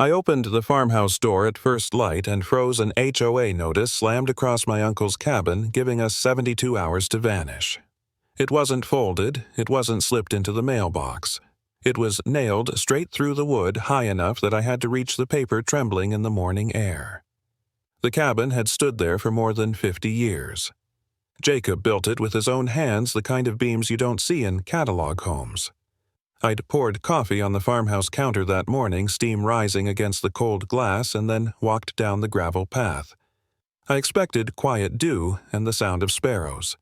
I opened the farmhouse door at first light and froze an HOA notice slammed across my uncle's cabin, giving us 72 hours to vanish. It wasn't folded, it wasn't slipped into the mailbox. It was nailed straight through the wood high enough that I had to reach the paper trembling in the morning air. The cabin had stood there for more than 50 years. Jacob built it with his own hands, the kind of beams you don't see in catalog homes. I'd poured coffee on the farmhouse counter that morning, steam rising against the cold glass, and then walked down the gravel path. I expected quiet dew and the sound of sparrows.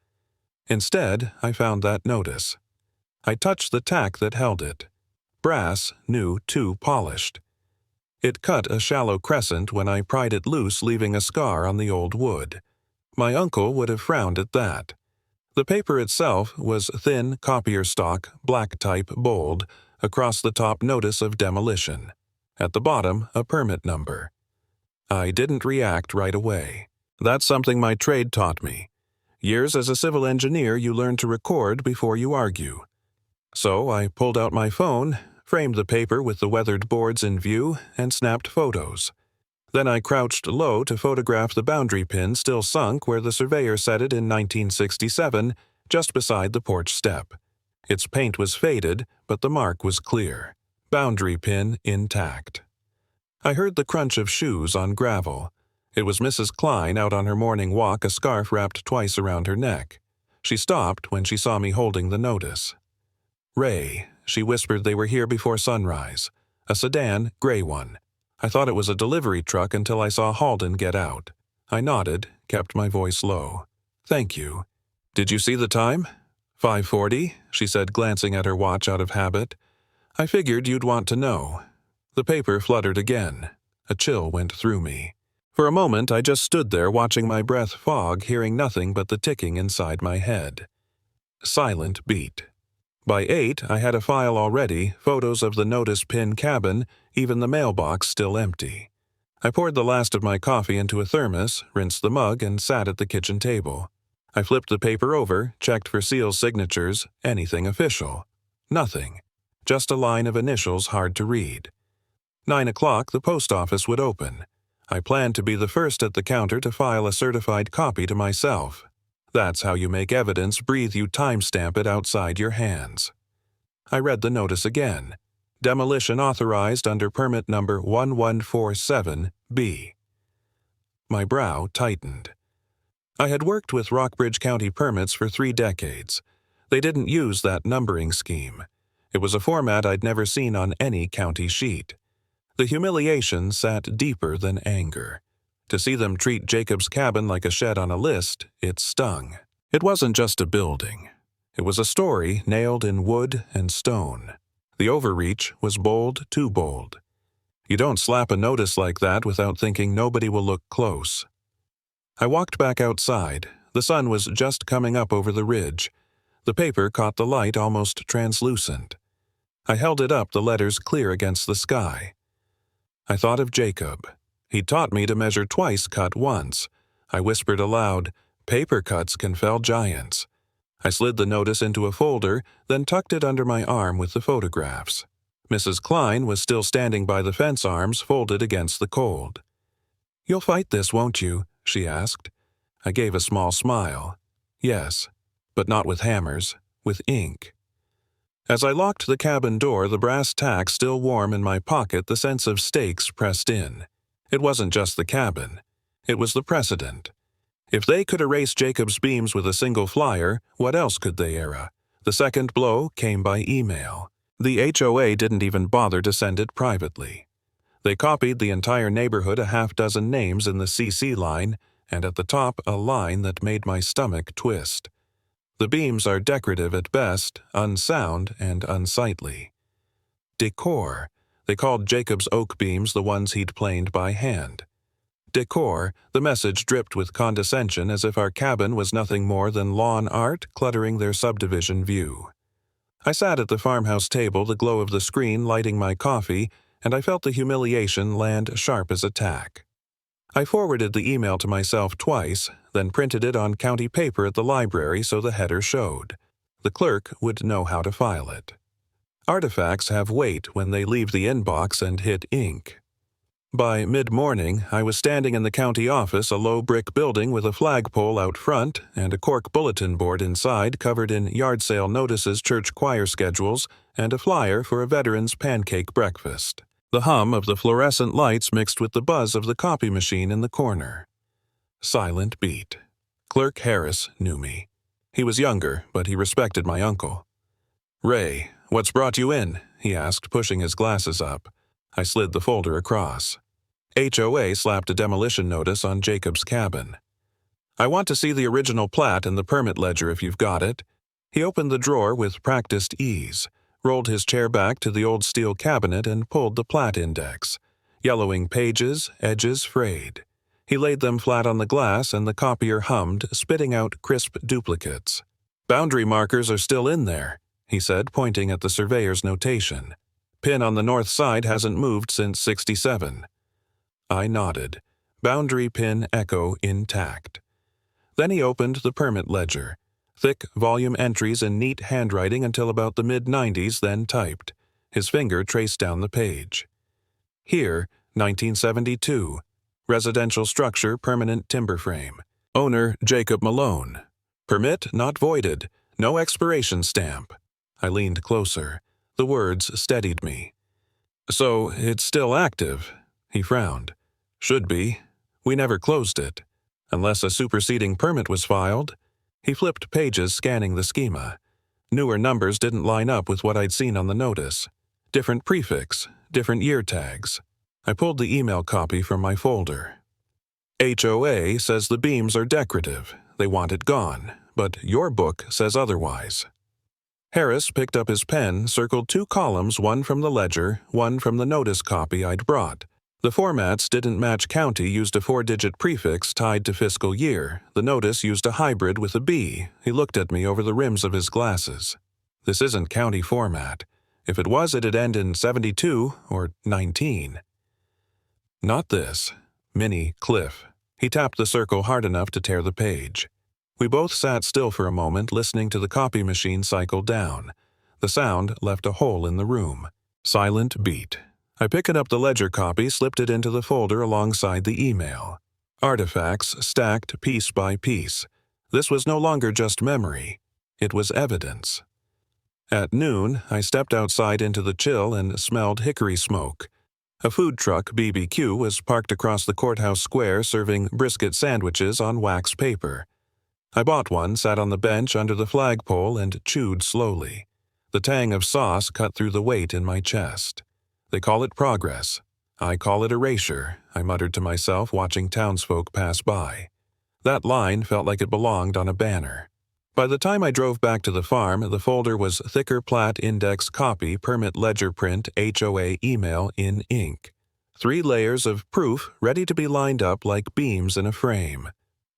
Instead, I found that notice. I touched the tack that held it. Brass, new, too polished. It cut a shallow crescent when I pried it loose, leaving a scar on the old wood. My uncle would have frowned at that. The paper itself was thin, copier stock, black type, bold, across the top notice of demolition. At the bottom, a permit number. I didn't react right away. That's something my trade taught me. Years as a civil engineer, you learn to record before you argue. So I pulled out my phone, framed the paper with the weathered boards in view, and snapped photos. Then I crouched low to photograph the boundary pin still sunk where the surveyor set it in 1967, just beside the porch step. Its paint was faded, but the mark was clear. Boundary pin intact. I heard the crunch of shoes on gravel. It was Mrs. Klein out on her morning walk, a scarf wrapped twice around her neck. She stopped when she saw me holding the notice. "Ray," she whispered, "they were here before sunrise. A sedan, gray one. I thought it was a delivery truck until I saw Halden get out." I nodded, kept my voice low. "Thank you. Did you see the time?" 5:40, she said, glancing at her watch out of habit. "I figured you'd want to know." The paper fluttered again. A chill went through me. For a moment, I just stood there watching my breath fog, hearing nothing but the ticking inside my head. Silent beat. By 8, I had a file already, photos of the notice pin cabin, even the mailbox still empty. I poured the last of my coffee into a thermos, rinsed the mug, and sat at the kitchen table. I flipped the paper over, checked for seal signatures, anything official. Nothing. Just a line of initials hard to read. 9 o'clock, the post office would open. I planned to be the first at the counter to file a certified copy to myself. That's how you make evidence breathe, you timestamp it outside your hands. I read the notice again. Demolition authorized under permit number 1147B. My brow tightened. I had worked with Rockbridge County permits for 3 decades. They didn't use that numbering scheme. It was a format I'd never seen on any county sheet. The humiliation sat deeper than anger. To see them treat Jacob's cabin like a shed on a list, it stung. It wasn't just a building. It was a story nailed in wood and stone. The overreach was bold, too bold. You don't slap a notice like that without thinking nobody will look close. I walked back outside. The sun was just coming up over the ridge. The paper caught the light, almost translucent. I held it up, the letters clear against the sky. I thought of Jacob. He'd taught me to measure twice, cut once. I whispered aloud, "Paper cuts can fell giants." I slid the notice into a folder, then tucked it under my arm with the photographs. Mrs. Klein was still standing by the fence arms, folded against the cold. "You'll fight this, won't you?" she asked. I gave a small smile. Yes, but not with hammers, with ink. As I locked the cabin door, the brass tack still warm in my pocket, the sense of stakes pressed in. It wasn't just the cabin. It was the precedent. If they could erase Jacob's beams with a single flyer, what else could they erase? The second blow came by email. The HOA didn't even bother to send it privately. They copied the entire neighborhood, a half-dozen names in the CC line, and at the top a line that made my stomach twist. The beams are decorative at best, unsound and unsightly. Decor. They called Jacob's oak beams the ones he'd planed by hand. Decor, the message dripped with condescension, as if our cabin was nothing more than lawn art cluttering their subdivision view. I sat at the farmhouse table, the glow of the screen lighting my coffee, and I felt the humiliation land sharp as a tack. I forwarded the email to myself twice, then printed it on county paper at the library so the header showed. The clerk would know how to file it. Artifacts have weight when they leave the inbox and hit ink. By mid-morning, I was standing in the county office, a low brick building with a flagpole out front and a cork bulletin board inside covered in yard sale notices, church choir schedules, and a flyer for a veteran's pancake breakfast. The hum of the fluorescent lights mixed with the buzz of the copy machine in the corner. Silent beat. Clerk Harris knew me. He was younger, but he respected my uncle. "Ray, what's brought you in?" he asked, pushing his glasses up. I slid the folder across. HOA slapped a demolition notice on Jacob's cabin. "I want to see the original plat and the permit ledger if you've got it." He opened the drawer with practiced ease, rolled his chair back to the old steel cabinet and pulled the plat index. Yellowing pages, edges frayed. He laid them flat on the glass and the copier hummed, spitting out crisp duplicates. "Boundary markers are still in there," he said, pointing at the surveyor's notation. "Pin on the north side hasn't moved since '67. I nodded. Boundary pin echo intact. Then he opened the permit ledger. Thick volume entries in neat handwriting until about the mid-90s, then typed. His finger traced down the page. Here, 1972. Residential structure, permanent timber frame. Owner, Jacob Malone. Permit not voided. No expiration stamp. I leaned closer. The words steadied me. "So, it's still active?" He frowned. "Should be. We never closed it. Unless a superseding permit was filed." He flipped pages, scanning the schema. Newer numbers didn't line up with what I'd seen on the notice. Different prefix, different year tags. I pulled the email copy from my folder. "HOA says the beams are decorative. They want it gone, but your book says otherwise." Harris picked up his pen, circled 2 columns, one from the ledger, one from the notice copy I'd brought. The formats didn't match. County used a 4-digit prefix tied to fiscal year. The notice used a hybrid with a B. He looked at me over the rims of his glasses. "This isn't county format. If it was, it'd end in 72 or 19. "Not this. Minnie Cliff." He tapped the circle hard enough to tear the page. We both sat still for a moment, listening to the copy machine cycle down. The sound left a hole in the room. Silent beat. I picked up the ledger copy, slipped it into the folder alongside the email. Artifacts stacked piece by piece. This was no longer just memory. It was evidence. At noon, I stepped outside into the chill and smelled hickory smoke. A food truck, BBQ, was parked across the courthouse square serving brisket sandwiches on wax paper. I bought one, sat on the bench under the flagpole, and chewed slowly. The tang of sauce cut through the weight in my chest. "They call it progress. I call it erasure," I muttered to myself, watching townsfolk pass by. That line felt like it belonged on a banner. By the time I drove back to the farm, the folder was thicker plat index copy, permit ledger print, HOA email in ink. 3 layers of proof ready to be lined up like beams in a frame.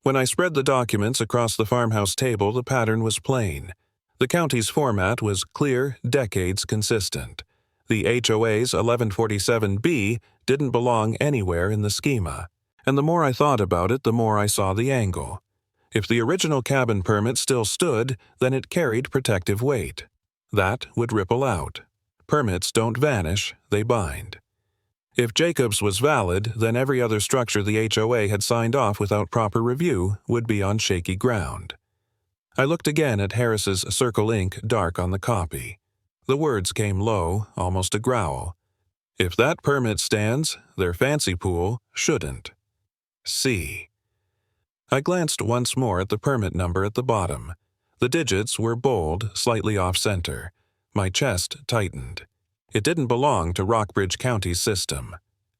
When I spread the documents across the farmhouse table, the pattern was plain. The county's format was clear, decades consistent. The HOA's 1147B didn't belong anywhere in the schema, and the more I thought about it, the more I saw the angle. If the original cabin permit still stood, then it carried protective weight. That would ripple out. Permits don't vanish, they bind. If Jacob's was valid, then every other structure the HOA had signed off without proper review would be on shaky ground. I looked again at Harris's circle ink dark on the copy. The words came low, almost a growl. "If that permit stands, their fancy pool shouldn't." C. I glanced once more at the permit number at the bottom. The digits were bold, slightly off-center. My chest tightened. It didn't belong to Rockbridge County's system.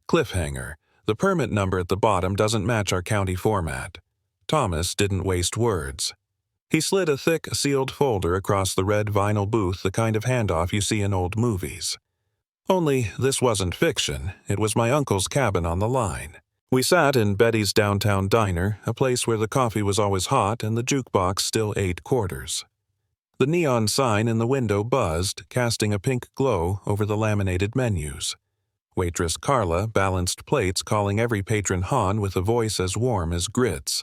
Cliffhanger. The permit number at the bottom doesn't match our county format. Thomas didn't waste words. He slid a thick, sealed folder across the red vinyl booth, the kind of handoff you see in old movies. Only this wasn't fiction. It was my uncle's cabin on the line. We sat in Betty's downtown diner, a place where the coffee was always hot and the jukebox still 8 quarters. The neon sign in the window buzzed, casting a pink glow over the laminated menus. Waitress Carla balanced plates, calling every patron Han with a voice as warm as grits.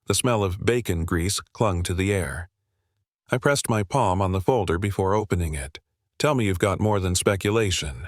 The smell of bacon grease clung to the air. I pressed my palm on the folder before opening it. "Tell me you've got more than speculation."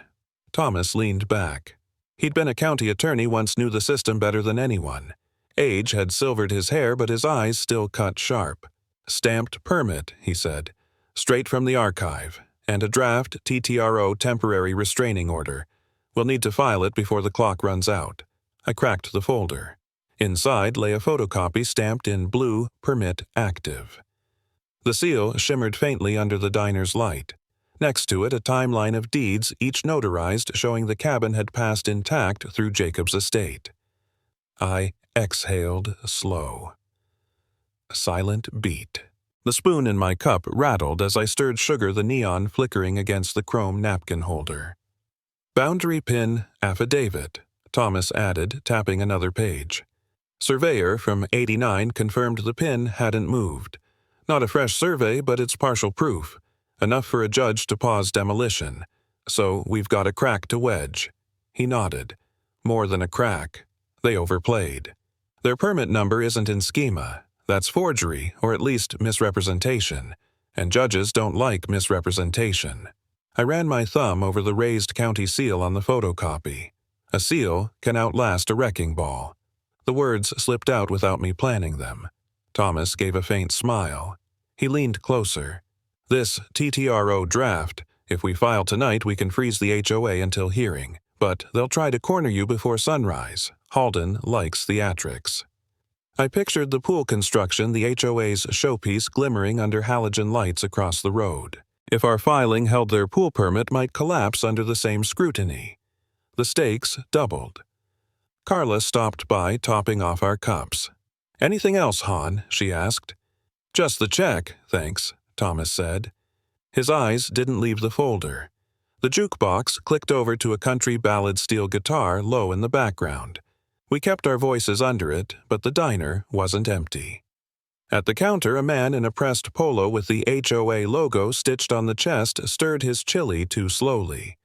Thomas leaned back. He'd been a county attorney, once knew the system better than anyone. Age had silvered his hair, but his eyes still cut sharp. "Stamped permit," he said. "Straight from the archive. And a draft TTRO temporary restraining order. We'll need to file it before the clock runs out." I cracked the folder. Inside lay a photocopy stamped in blue, "Permit Active." The seal shimmered faintly under the diner's light. Next to it, a timeline of deeds, each notarized, showing the cabin had passed intact through Jacob's estate. I exhaled slow. A silent beat. The spoon in my cup rattled as I stirred sugar, the neon flickering against the chrome napkin holder. "Boundary pin affidavit," Thomas added, tapping another page. Surveyor from '89 confirmed the pin hadn't moved. Not a fresh survey, but it's partial proof. Enough for a judge to pause demolition. So we've got a crack to wedge. He nodded. More than a crack. They overplayed. Their permit number isn't in schema. That's forgery, or at least misrepresentation. And judges don't like misrepresentation. I ran my thumb over the raised county seal on the photocopy. A seal can outlast a wrecking ball. The words slipped out without me planning them. Thomas gave a faint smile. He leaned closer. "This TTRO draft, if we file tonight, we can freeze the HOA until hearing. But they'll try to corner you before sunrise. Halden likes theatrics." I pictured the pool construction, the HOA's showpiece glimmering under halogen lights across the road. If our filing held, their pool permit might collapse under the same scrutiny. The stakes doubled. Carla stopped by, topping off our cups. "Anything else, Hahn?" she asked. "Just the check, thanks," Thomas said. His eyes didn't leave the folder. The jukebox clicked over to a country ballad steel guitar low in the background. We kept our voices under it, but the diner wasn't empty. At the counter, a man in a pressed polo with the HOA logo stitched on the chest stirred his chili too slowly.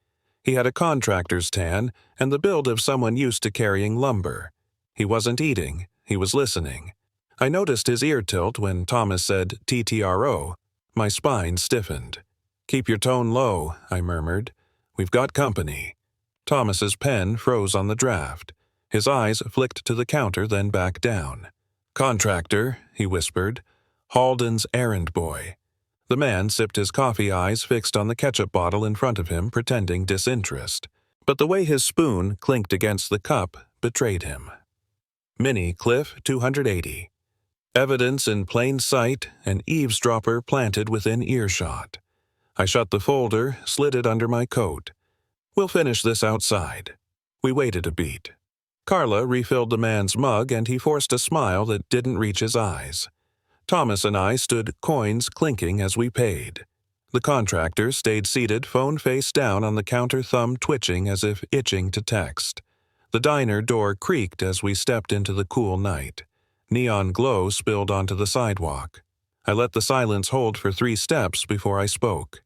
He had a contractor's tan and the build of someone used to carrying lumber. He wasn't eating, he was listening. I noticed his ear tilt when Thomas said TTRO. My spine stiffened. "Keep your tone low," I murmured. "We've got company." Thomas's pen froze on the draft. His eyes flicked to the counter, then back down. "Contractor," he whispered. "Halden's errand boy." The man sipped his coffee, eyes fixed on the ketchup bottle in front of him, pretending disinterest. But the way his spoon clinked against the cup betrayed him. Mini Cliff 280. Evidence in plain sight, an eavesdropper planted within earshot. I shut the folder, slid it under my coat. "We'll finish this outside." We waited a beat. Carla refilled the man's mug, and he forced a smile that didn't reach his eyes. Thomas and I stood, coins clinking as we paid. The contractor stayed seated, phone face down on the counter, thumb twitching as if itching to text. The diner door creaked as we stepped into the cool night. Neon glow spilled onto the sidewalk. I let the silence hold for 3 steps before I spoke.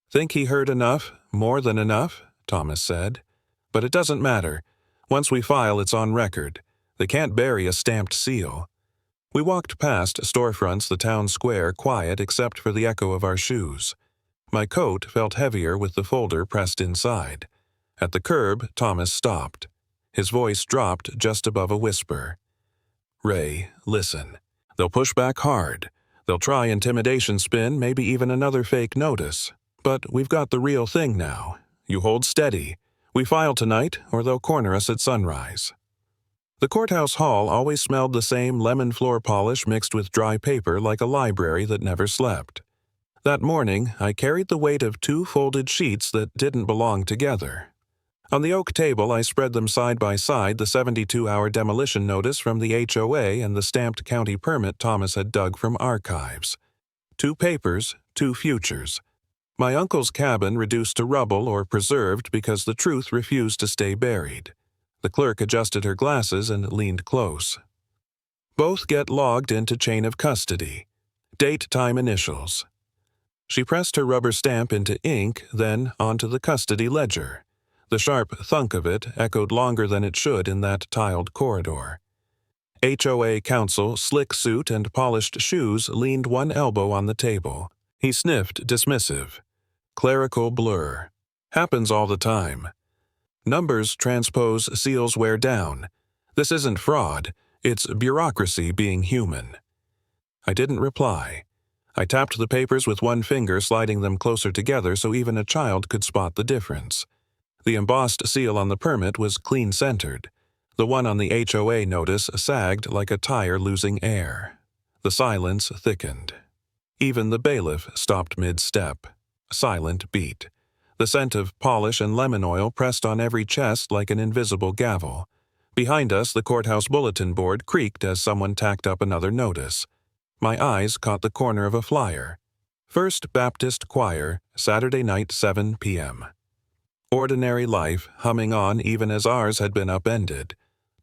"Think he heard enough? More than enough?" Thomas said. "But it doesn't matter. Once we file, it's on record. They can't bury a stamped seal." We walked past storefronts, the town square quiet except for the echo of our shoes. My coat felt heavier with the folder pressed inside. At the curb, Thomas stopped. His voice dropped just above a whisper. "Ray, listen. They'll push back hard. They'll try intimidation spin, maybe even another fake notice. But we've got the real thing now. You hold steady. We file tonight, or they'll corner us at sunrise." The courthouse hall always smelled the same lemon floor polish mixed with dry paper, like a library that never slept. That morning, I carried the weight of 2 folded sheets that didn't belong together. On the oak table, I spread them side by side, the 72-hour demolition notice from the HOA and the stamped county permit Thomas had dug from archives. 2 papers, 2 futures. My uncle's cabin reduced to rubble or preserved because the truth refused to stay buried. The clerk adjusted her glasses and leaned close. "Both get logged into chain of custody. Date, time, initials." She pressed her rubber stamp into ink, then onto the custody ledger. The sharp thunk of it echoed longer than it should in that tiled corridor. HOA counsel, slick suit and polished shoes, leaned one elbow on the table. He sniffed dismissive. "Clerical blur. Happens all the time." Numbers transpose, seals wear down. This isn't fraud, it's bureaucracy being human. I didn't reply. I tapped the papers with one finger, sliding them closer together so even a child could spot the difference. The embossed seal on the permit was clean-centered. The one on the HOA notice sagged like a tire losing air. The silence thickened. Even the bailiff stopped mid-step. Silent beat. The scent of polish and lemon oil pressed on every chest like an invisible gavel. Behind us, the courthouse bulletin board creaked as someone tacked up another notice. My eyes caught the corner of a flyer. First Baptist Choir, Saturday night, 7 p.m. Ordinary life humming on even as ours had been upended.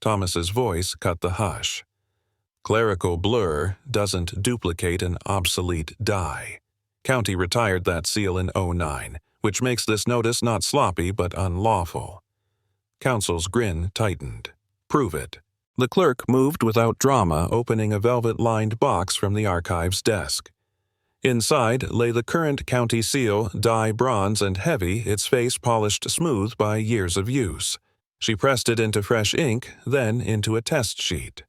Thomas's voice cut the hush. Clerical blur doesn't duplicate an obsolete die. County retired that seal in '09, which makes this notice not sloppy but unlawful. Counsel's grin tightened. Prove it. The clerk moved without drama, opening a velvet-lined box from the archives desk. Inside lay the current county seal, dye bronze and heavy, its face polished smooth by years of use. She pressed it into fresh ink, then into a test sheet.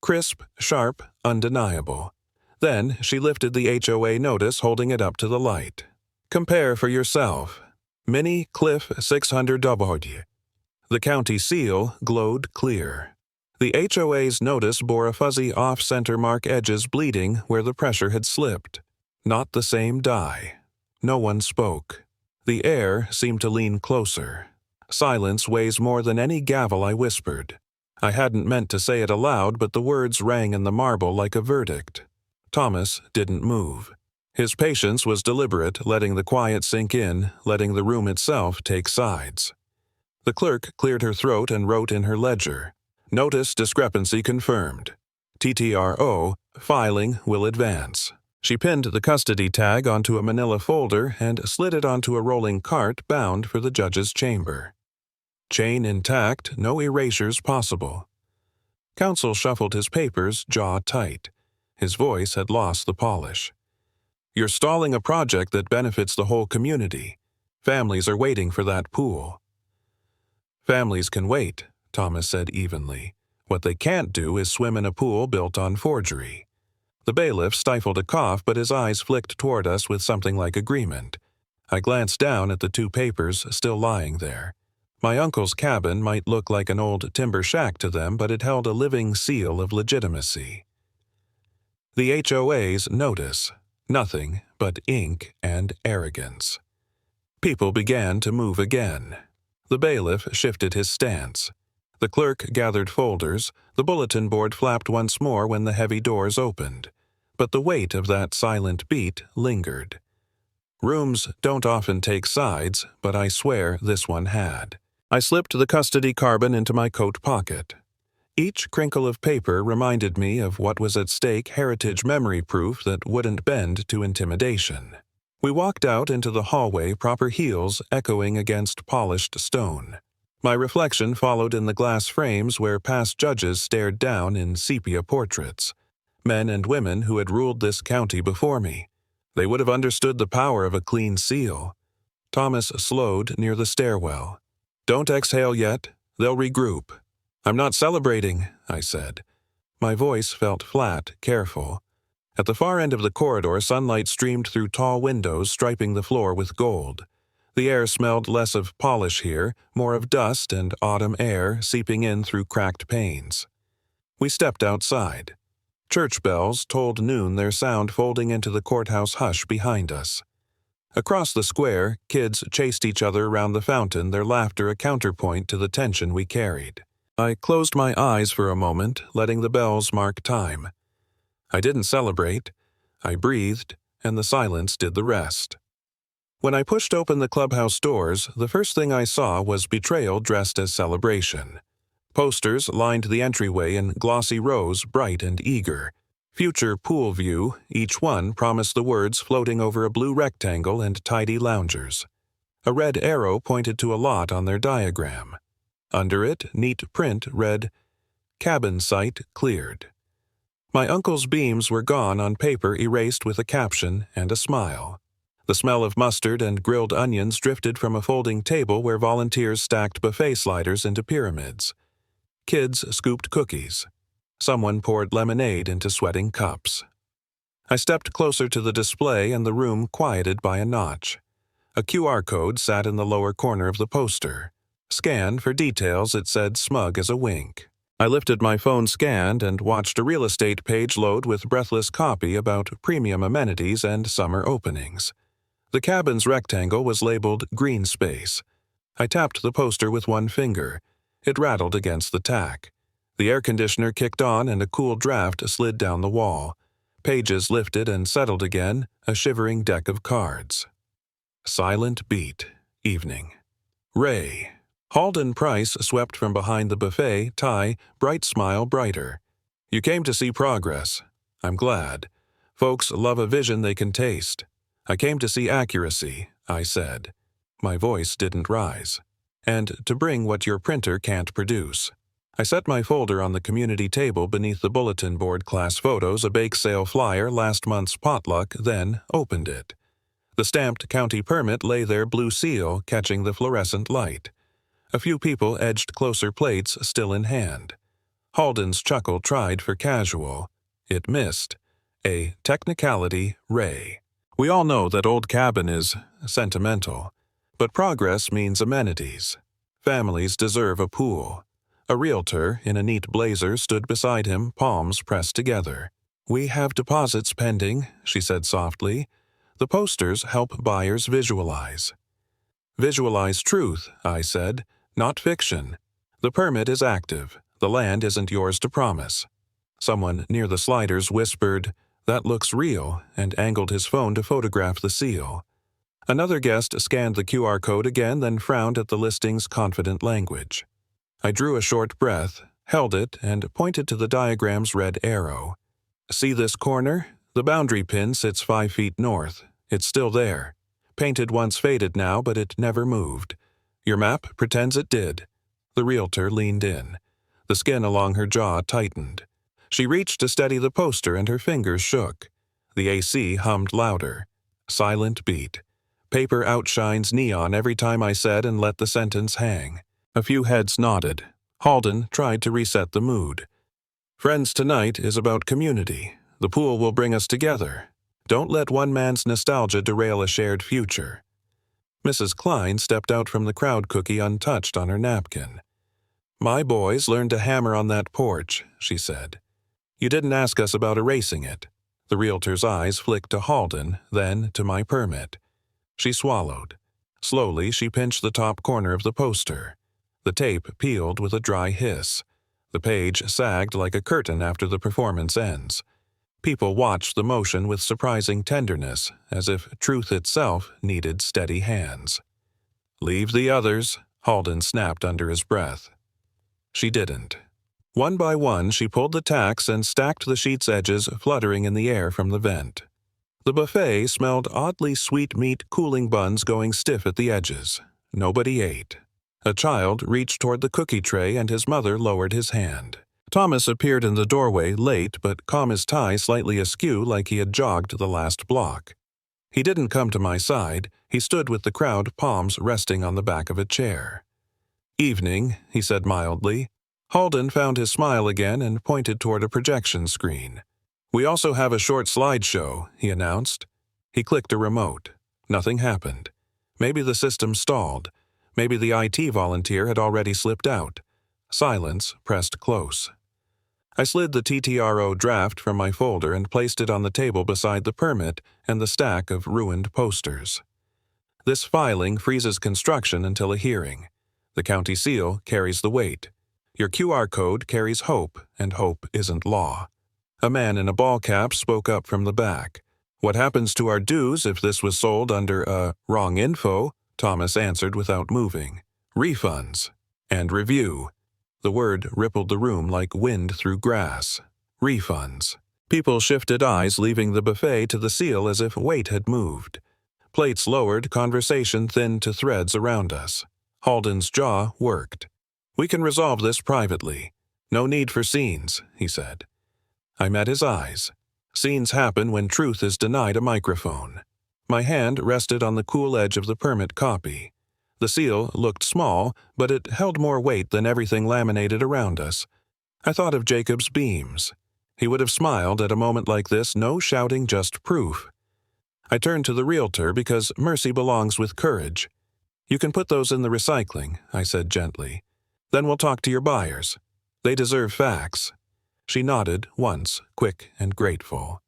Crisp, sharp, undeniable. Then she lifted the HOA notice, holding it up to the light. Compare for yourself. Minnie Cliff 600 W. The county seal glowed clear. The HOA's notice bore a fuzzy off-center mark, edges bleeding where the pressure had slipped. Not the same die. No one spoke. The air seemed to lean closer. Silence weighs more than any gavel, I whispered. I hadn't meant to say it aloud, but the words rang in the marble like a verdict. Thomas didn't move. His patience was deliberate, letting the quiet sink in, letting the room itself take sides. The clerk cleared her throat and wrote in her ledger. Notice discrepancy confirmed. TTRO, filing will advance. She pinned the custody tag onto a manila folder and slid it onto a rolling cart bound for the judge's chamber. Chain intact, no erasures possible. Counsel shuffled his papers, jaw tight. His voice had lost the polish. You're stalling a project that benefits the whole community. Families are waiting for that pool. Families can wait, Thomas said evenly. What they can't do is swim in a pool built on forgery. The bailiff stifled a cough, but his eyes flicked toward us with something like agreement. I glanced down at the two papers still lying there. My uncle's cabin might look like an old timber shack to them, but it held a living seal of legitimacy. The HOA's notice. Nothing but ink and arrogance. People began to move again. The bailiff shifted his stance. The clerk gathered folders. The bulletin board flapped once more when the heavy doors opened. But the weight of that silent beat lingered. Rooms don't often take sides, but I swear this one had. I slipped the custody carbon into my coat pocket. Each crinkle of paper reminded me of what was at stake, heritage memory proof that wouldn't bend to intimidation. We walked out into the hallway, proper heels echoing against polished stone. My reflection followed in the glass frames where past judges stared down in sepia portraits. Men and women who had ruled this county before me. They would have understood the power of a clean seal. Thomas slowed near the stairwell. Don't exhale yet. They'll regroup. I'm not celebrating, I said. My voice felt flat, careful. At the far end of the corridor, sunlight streamed through tall windows, striping the floor with gold. The air smelled less of polish here, more of dust and autumn air seeping in through cracked panes. We stepped outside. Church bells tolled noon, their sound folding into the courthouse hush behind us. Across the square, kids chased each other around the fountain, their laughter a counterpoint to the tension we carried. I closed my eyes for a moment, letting the bells mark time. I didn't celebrate. I breathed, and the silence did the rest. When I pushed open the clubhouse doors, the first thing I saw was betrayal dressed as celebration. Posters lined the entryway in glossy rows, bright and eager. Future pool view, each one promised the words floating over a blue rectangle and tidy loungers. A red arrow pointed to a lot on their diagram. Under it, neat print read, Cabin site cleared. My uncle's beams were gone on paper erased with a caption and a smile. The smell of mustard and grilled onions drifted from a folding table where volunteers stacked buffet sliders into pyramids. Kids scooped cookies. Someone poured lemonade into sweating cups. I stepped closer to the display and the room quieted by a notch. A QR code sat in the lower corner of the poster. Scan for details, it said, smug as a wink. I lifted my phone, scanned, and watched a real estate page load with breathless copy about premium amenities and summer openings. The cabin's rectangle was labeled Green Space. I tapped the poster with one finger. It rattled against the tack. The air conditioner kicked on and a cool draft slid down the wall. Pages lifted and settled again, a shivering deck of cards. Silent beat. Evening. Ray. Halden Price swept from behind the buffet, tie, bright smile brighter. You came to see progress. I'm glad. Folks love a vision they can taste. I came to see accuracy, I said. My voice didn't rise. And to bring what your printer can't produce. I set my folder on the community table beneath the bulletin board, class photos, a bake sale flyer, last month's potluck, then opened it. The stamped county permit lay there, blue seal catching the fluorescent light. A few people edged closer, plates still in hand. Halden's chuckle tried for casual. It missed. A technicality, Ray. We all know that old cabin is sentimental, but progress means amenities. Families deserve a pool. A realtor in a neat blazer stood beside him, palms pressed together. We have deposits pending, she said softly. The posters help buyers visualize. Visualize truth, I said. Not fiction. The permit is active. The land isn't yours to promise. Someone near the sliders whispered, "That looks real," and angled his phone to photograph the seal. Another guest scanned the QR code again, then frowned at the listing's confident language. I drew a short breath, held it, and pointed to the diagram's red arrow. See this corner? The boundary pin sits 5 feet north. It's still there. Painted once, faded now, but it never moved. Your map pretends it did. The realtor leaned in. The skin along her jaw tightened. She reached to steady the poster and her fingers shook. The AC hummed louder. Silent beat. Paper outshines neon every time I said and let the sentence hang. A few heads nodded. Halden tried to reset the mood. Friends tonight is about community. The pool will bring us together. Don't let one man's nostalgia derail a shared future. Mrs. Klein stepped out from the crowd, cookie untouched on her napkin. My boys learned to hammer on that porch, she said. You didn't ask us about erasing it. The realtor's eyes flicked to Halden, then to my permit. She swallowed. Slowly, she pinched the top corner of the poster. The tape peeled with a dry hiss. The page sagged like a curtain after the performance ends. People watched the motion with surprising tenderness, as if truth itself needed steady hands. Leave the others, Halden snapped under his breath. She didn't. One by one, she pulled the tacks and stacked the sheet's edges, fluttering in the air from the vent. The buffet smelled oddly sweet meat, cooling buns going stiff at the edges. Nobody ate. A child reached toward the cookie tray and his mother lowered his hand. Thomas appeared in the doorway, late but calm, his tie slightly askew like he had jogged the last block. He didn't come to my side. He stood with the crowd, palms resting on the back of a chair. Evening, he said mildly. Halden found his smile again and pointed toward a projection screen. We also have a short slideshow, he announced. He clicked a remote. Nothing happened. Maybe the system stalled. Maybe the IT volunteer had already slipped out. Silence pressed close. I slid the TTRO draft from my folder and placed it on the table beside the permit and the stack of ruined posters. This filing freezes construction until a hearing. The county seal carries the weight. Your QR code carries hope, and hope isn't law. A man in a ball cap spoke up from the back. What happens to our dues if this was sold under a wrong info? Thomas answered without moving. Refunds. And review. The word rippled the room like wind through grass. Refunds. People shifted eyes, leaving the buffet to the seal as if weight had moved. Plates lowered, conversation thinned to threads around us. Halden's jaw worked. We can resolve this privately. No need for scenes, he said. I met his eyes. Scenes happen when truth is denied a microphone. My hand rested on the cool edge of the permit copy. The seal looked small, but it held more weight than everything laminated around us. I thought of Jacob's beams. He would have smiled at a moment like this, no shouting, just proof. I turned to the realtor because mercy belongs with courage. "You can put those in the recycling," I said gently. "Then we'll talk to your buyers. They deserve facts." She nodded once, quick and grateful.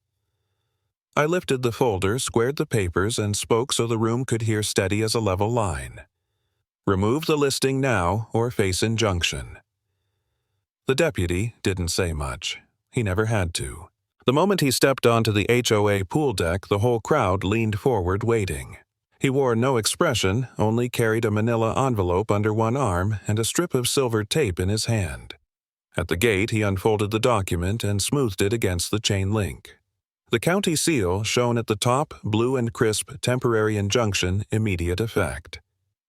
I lifted the folder, squared the papers, and spoke so the room could hear steady as a level line. "Remove the listing now or face injunction." The deputy didn't say much. He never had to. The moment he stepped onto the HOA pool deck, the whole crowd leaned forward waiting. He wore no expression, only carried a manila envelope under one arm and a strip of silver tape in his hand. At the gate, he unfolded the document and smoothed it against the chain link. The county seal shone at the top, blue and crisp, temporary injunction, immediate effect.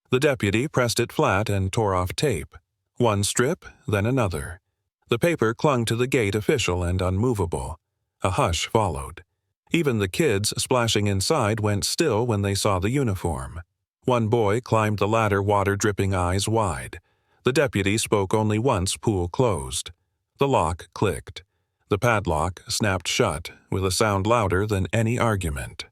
The deputy pressed it flat and tore off tape. One strip, then another. The paper clung to the gate, official and unmovable. A hush followed. Even the kids splashing inside went still when they saw the uniform. One boy climbed the ladder, water-dripping, eyes wide. The deputy spoke only once, pool closed. The lock clicked. The padlock snapped shut, with a sound louder than any argument.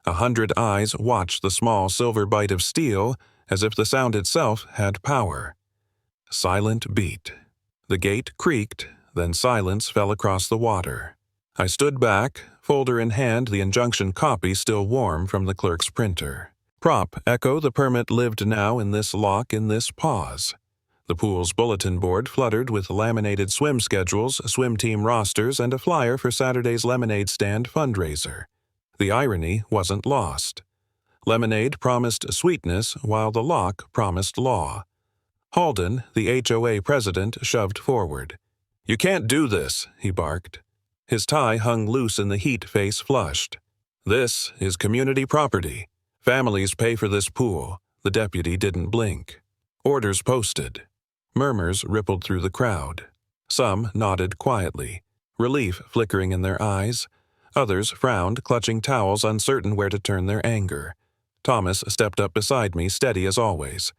100 eyes watched the small silver bite of steel as if the sound itself had power. Silent beat. The gate creaked, then silence fell across the water. I stood back, folder in hand, the injunction copy still warm from the clerk's printer. Prop echo, the permit lived now in this lock, in this pause. The pool's bulletin board fluttered with laminated swim schedules, swim team rosters, and a flyer for Saturday's lemonade stand fundraiser. The irony wasn't lost. Lemonade promised sweetness, while the lock promised law. Halden, the HOA president, shoved forward. "You can't do this," he barked. His tie hung loose in the heat, face flushed. "This is community property. Families pay for this pool." The deputy didn't blink. Orders posted. Murmurs rippled through the crowd. Some nodded quietly, relief flickering in their eyes. Others frowned, clutching towels, uncertain where to turn their anger. Thomas stepped up beside me, steady as always.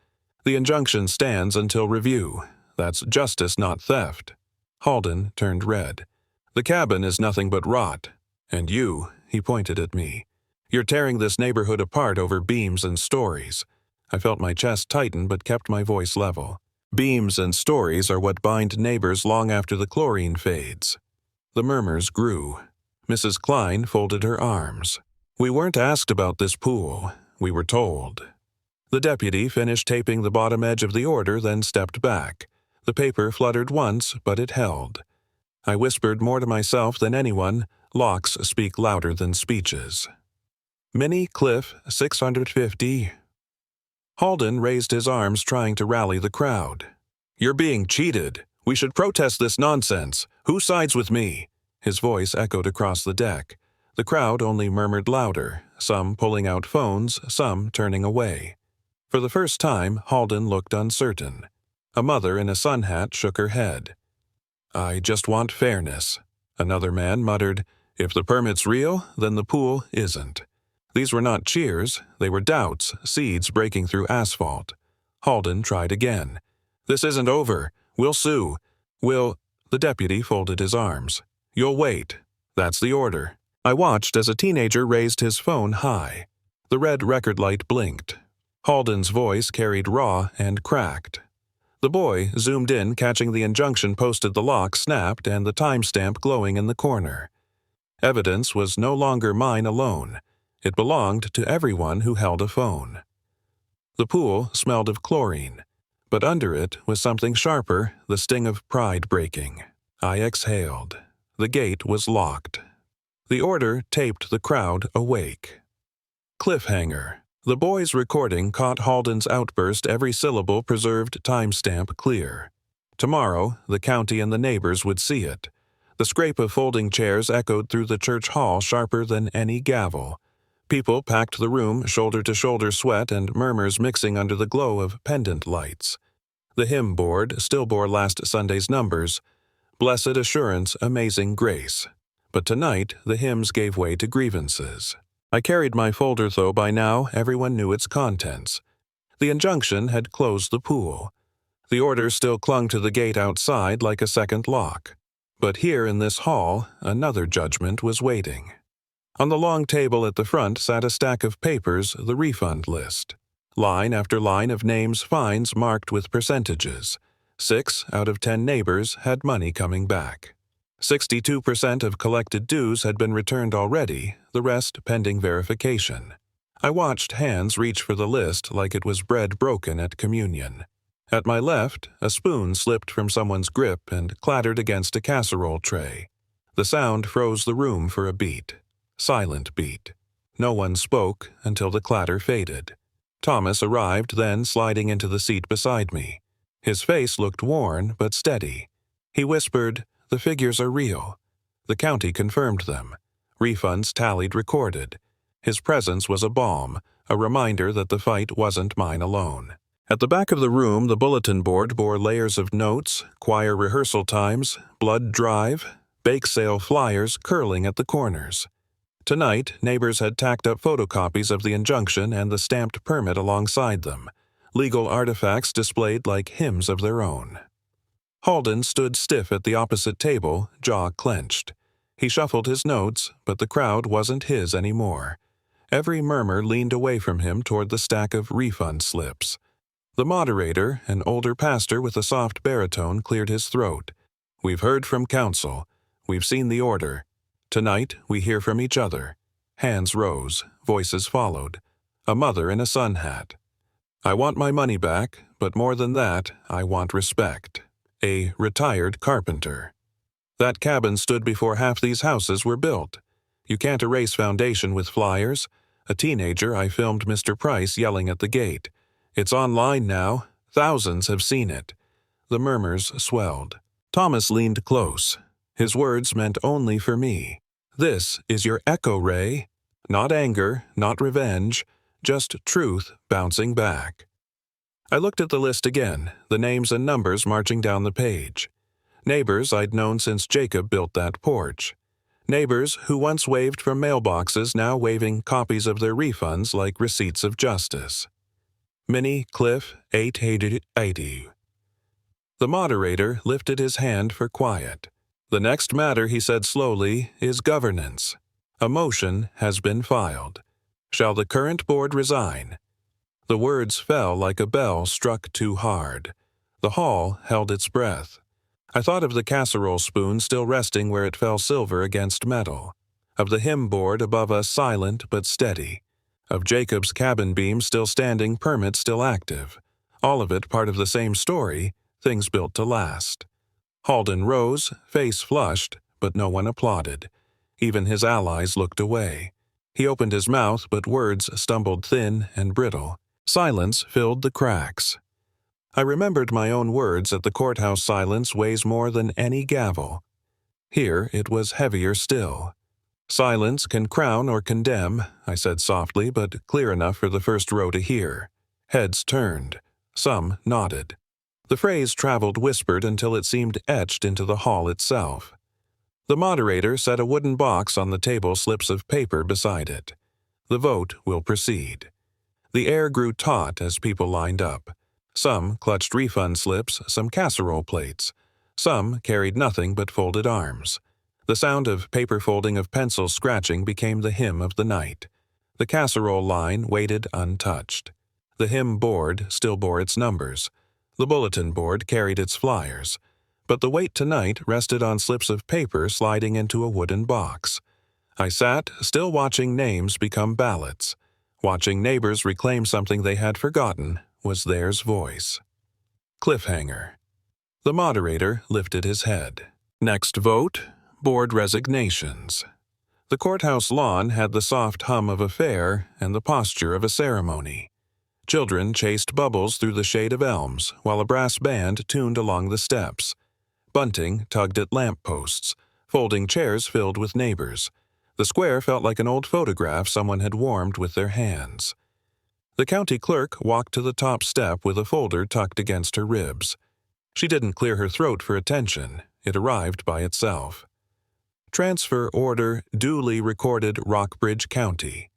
"The injunction stands until review. That's justice, not theft." Halden turned red. "The cabin is nothing but rot. And you," he pointed at me, "you're tearing this neighborhood apart over beams and stories." I felt my chest tighten but kept my voice level. Beams and stories are what bind neighbors long after the chlorine fades. The murmurs grew. Mrs. Klein folded her arms. "We weren't asked about this pool. We were told." The deputy finished taping the bottom edge of the order, then stepped back. The paper fluttered once, but it held. I whispered more to myself than anyone, "Locks speak louder than speeches." Minnie Cliff, 650. Halden raised his arms, trying to rally the crowd. "You're being cheated. We should protest this nonsense. Who sides with me?" His voice echoed across the deck. The crowd only murmured louder, some pulling out phones, some turning away. For the first time, Halden looked uncertain. A mother in a sun hat shook her head. "I just want fairness." Another man muttered, "If the permit's real, then the pool isn't." These were not cheers, they were doubts, seeds breaking through asphalt. Halden tried again. "This isn't over. We'll sue. We'll—" The deputy folded his arms. "You'll wait. That's the order." I watched as a teenager raised his phone high. The red record light blinked. Halden's voice carried raw and cracked. The boy zoomed in, catching the injunction posted, the lock snapped, and the timestamp glowing in the corner. Evidence was no longer mine alone. It belonged to everyone who held a phone. The pool smelled of chlorine, but under it was something sharper, the sting of pride breaking. I exhaled. The gate was locked. The order taped the crowd awake. Cliffhanger. The boy's recording caught Halden's outburst, every syllable preserved, timestamp clear. Tomorrow, the county and the neighbors would see it. The scrape of folding chairs echoed through the church hall sharper than any gavel. People packed the room, shoulder-to-shoulder sweat and murmurs mixing under the glow of pendant lights. The hymn board still bore last Sunday's numbers, "Blessed Assurance, Amazing Grace." But tonight, the hymns gave way to grievances. I carried my folder, though by now everyone knew its contents. The injunction had closed the pool. The order still clung to the gate outside like a second lock. But here in this hall, another judgment was waiting. On the long table at the front sat a stack of papers, the refund list. Line after line of names, fines marked with percentages. 6 out of 10 neighbors had money coming back. 62% of collected dues had been returned already, the rest pending verification. I watched hands reach for the list like it was bread broken at communion. At my left, a spoon slipped from someone's grip and clattered against a casserole tray. The sound froze the room for a beat. Silent beat. No one spoke until the clatter faded. Thomas arrived, then sliding into the seat beside me. His face looked worn but steady. He whispered, "The figures are real." The county confirmed them. Refunds tallied recorded. His presence was a balm, a reminder that the fight wasn't mine alone. At the back of the room, the bulletin board bore layers of notes, choir rehearsal times, blood drive, bake sale flyers curling at the corners. Tonight, neighbors had tacked up photocopies of the injunction and the stamped permit alongside them, legal artifacts displayed like hymns of their own. Halden stood stiff at the opposite table, jaw clenched. He shuffled his notes, but the crowd wasn't his anymore. Every murmur leaned away from him toward the stack of refund slips. The moderator, an older pastor with a soft baritone, cleared his throat. "We've heard from council. We've seen the order. Tonight, we hear from each other." Hands rose, voices followed. A mother in a sun hat. "I want my money back, but more than that, I want respect." A retired carpenter. "That cabin stood before half these houses were built. You can't erase foundation with flyers. A teenager, I filmed Mr. Price yelling at the gate. It's online now. Thousands have seen it." The murmurs swelled. Thomas leaned close. His words meant only for me. "This is your echo ray. Not anger, not revenge, just truth bouncing back." I looked at the list again, the names and numbers marching down the page. Neighbors I'd known since Jacob built that porch. Neighbors who once waved from mailboxes, now waving copies of their refunds like receipts of justice. Minnie Cliff 880. The moderator lifted his hand for quiet. "The next matter," he said slowly, "is governance. A motion has been filed. Shall the current board resign?" The words fell like a bell struck too hard. The hall held its breath. I thought of the casserole spoon still resting where it fell silver against metal, of the hymn board above us silent but steady, of Jacob's cabin beam still standing, permit still active. All of it part of the same story, things built to last. Halden rose, face flushed, but no one applauded. Even his allies looked away. He opened his mouth, but words stumbled thin and brittle. Silence filled the cracks. I remembered my own words at the courthouse. Silence weighs more than any gavel. Here it was heavier still. "Silence can crown or condemn," I said softly, but clear enough for the first row to hear. Heads turned. Some nodded. The phrase traveled whispered until it seemed etched into the hall itself. The moderator set a wooden box on the table, slips of paper beside it. "The vote will proceed." The air grew taut as people lined up. Some clutched refund slips, some casserole plates. Some carried nothing but folded arms. The sound of paper folding, of pencils scratching, became the hymn of the night. The casserole line waited untouched. The hymn board still bore its numbers. The bulletin board carried its flyers. But the weight tonight rested on slips of paper sliding into a wooden box. I sat, still watching names become ballots. Watching neighbors reclaim something they had forgotten was theirs voice. Cliffhanger. The moderator lifted his head. Next vote, board resignations. The courthouse lawn had the soft hum of a fair and the posture of a ceremony. Children chased bubbles through the shade of elms, while a brass band tuned along the steps. Bunting tugged at lamp posts, folding chairs filled with neighbors. The square felt like an old photograph someone had warmed with their hands. The county clerk walked to the top step with a folder tucked against her ribs. She didn't clear her throat for attention. It arrived by itself. Transfer order duly recorded Rockbridge County.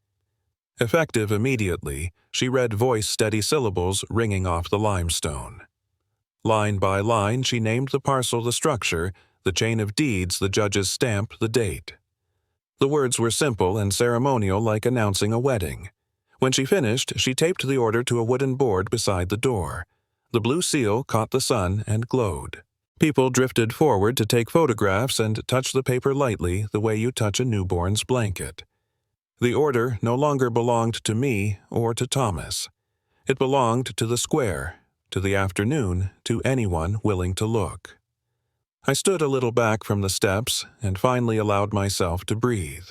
Effective immediately, she read voice-steady syllables ringing off the limestone. Line by line, she named the parcel, the structure, the chain of deeds, the judge's stamp, the date. The words were simple and ceremonial, like announcing a wedding. When she finished, she taped the order to a wooden board beside the door. The blue seal caught the sun and glowed. People drifted forward to take photographs and touch the paper lightly, the way you touch a newborn's blanket. The order no longer belonged to me or to Thomas. It belonged to the square, to the afternoon, to anyone willing to look. I stood a little back from the steps and finally allowed myself to breathe.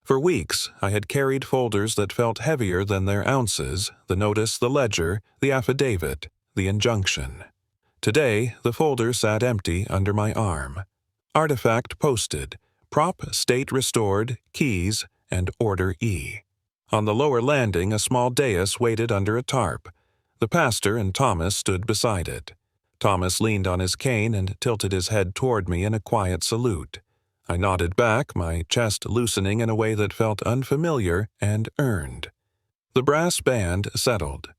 For weeks, I had carried folders that felt heavier than their ounces, the notice, the ledger, the affidavit, the injunction. Today, the folder sat empty under my arm. Artifact posted, prop state restored, keys, and Order E. On the lower landing, a small dais waited under a tarp. The pastor and Thomas stood beside it. Thomas leaned on his cane and tilted his head toward me in a quiet salute. I nodded back, my chest loosening in a way that felt unfamiliar and earned. The brass band settled.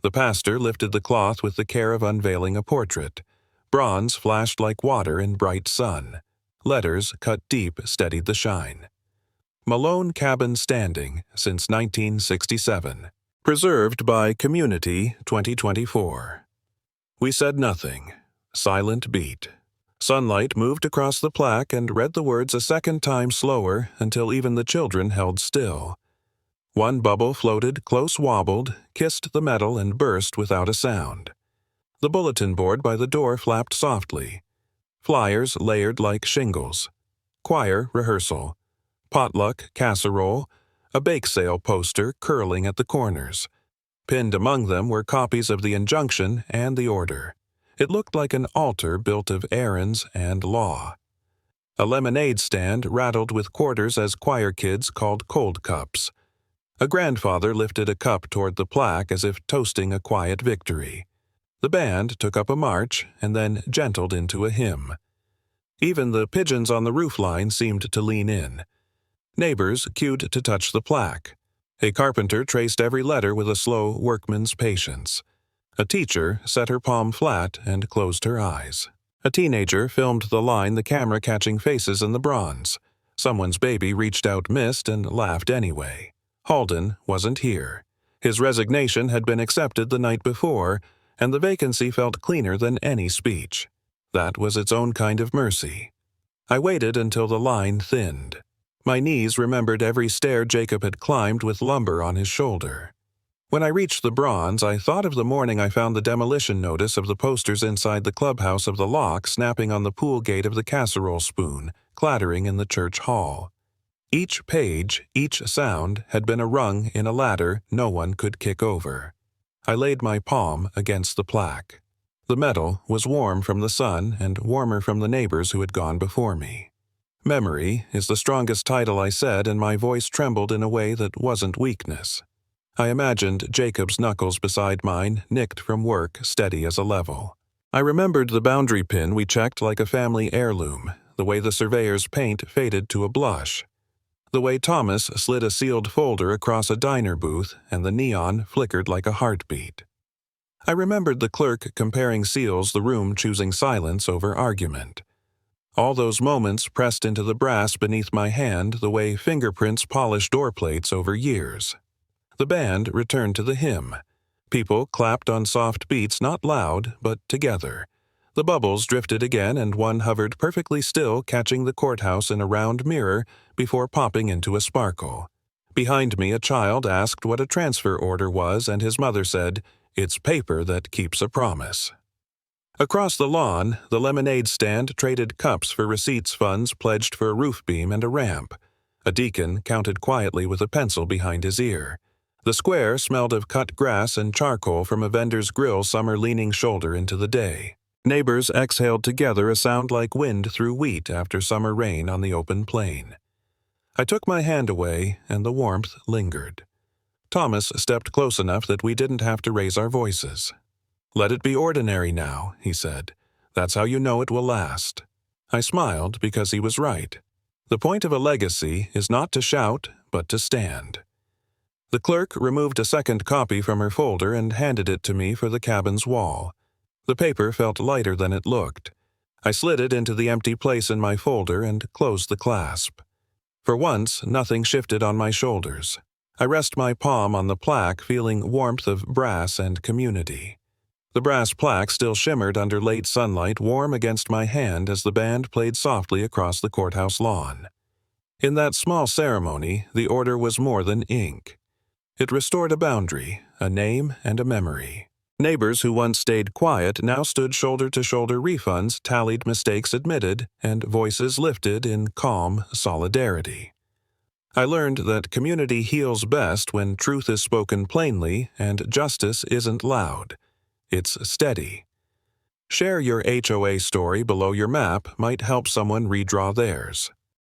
The pastor lifted the cloth with the care of unveiling a portrait. Bronze flashed like water in bright sun. Letters, cut deep, steadied the shine. Malone Cabin Standing since 1967. Preserved by Community 2024. We said nothing. Silent beat. Sunlight moved across the plaque and read the words a second time slower until even the children held still. One bubble floated, close wobbled, kissed the metal and burst without a sound. The bulletin board by the door flapped softly. Flyers layered like shingles. Choir rehearsal. Potluck casserole. A bake sale poster curling at the corners. Pinned among them were copies of the injunction and the order. It looked like an altar built of errands and law. A lemonade stand rattled with quarters as choir kids called cold cups. A grandfather lifted a cup toward the plaque as if toasting a quiet victory. The band took up a march and then gentled into a hymn. Even the pigeons on the roofline seemed to lean in. Neighbors queued to touch the plaque. A carpenter traced every letter with a slow workman's patience. A teacher set her palm flat and closed her eyes. A teenager filmed the line, the camera catching faces in the bronze. Someone's baby reached out, missed, and laughed anyway. Halden wasn't here. His resignation had been accepted the night before, and the vacancy felt cleaner than any speech. That was its own kind of mercy. I waited until the line thinned. My knees remembered every stair Jacob had climbed with lumber on his shoulder. When I reached the bronze, I thought of the morning I found the demolition notice of the posters inside the clubhouse of the lock snapping on the pool gate of the casserole spoon, clattering in the church hall. Each page, each sound, had been a rung in a ladder no one could kick over. I laid my palm against the plaque. The metal was warm from the sun and warmer from the neighbors who had gone before me. Memory is the strongest title, I said, and my voice trembled in a way that wasn't weakness. I imagined Jacob's knuckles beside mine, nicked from work, steady as a level. I remembered the boundary pin we checked like a family heirloom, the way the surveyor's paint faded to a blush, the way Thomas slid a sealed folder across a diner booth and the neon flickered like a heartbeat. I remembered the clerk comparing seals, the room choosing silence over argument. All those moments pressed into the brass beneath my hand the way fingerprints polish door plates over years. The band returned to the hymn. People clapped on soft beats, not loud, but together. The bubbles drifted again and one hovered perfectly still, catching the courthouse in a round mirror before popping into a sparkle. Behind me, a child asked what a transfer order was, and his mother said, "It's paper that keeps a promise." Across the lawn, the lemonade stand traded cups for receipts, funds pledged for a roof beam and a ramp. A deacon counted quietly with a pencil behind his ear. The square smelled of cut grass and charcoal from a vendor's grill, summer leaning shoulder into the day. Neighbors exhaled together, a sound like wind through wheat after summer rain on the open plain. I took my hand away, and the warmth lingered. Thomas stepped close enough that we didn't have to raise our voices. "Let it be ordinary now," he said. "That's how you know it will last." I smiled because he was right. The point of a legacy is not to shout, but to stand. The clerk removed a second copy from her folder and handed it to me for the cabin's wall. The paper felt lighter than it looked. I slid it into the empty place in my folder and closed the clasp. For once, nothing shifted on my shoulders. I rest my palm on the plaque, feeling warmth of brass and community. The brass plaque still shimmered under late sunlight, warm against my hand as the band played softly across the courthouse lawn. In that small ceremony, the order was more than ink. It restored a boundary, a name, and a memory. Neighbors who once stayed quiet now stood shoulder to shoulder, refunds tallied, mistakes admitted, and voices lifted in calm solidarity. I learned that community heals best when truth is spoken plainly and justice isn't loud. It's steady. Share your HOA story below your map might help someone redraw theirs.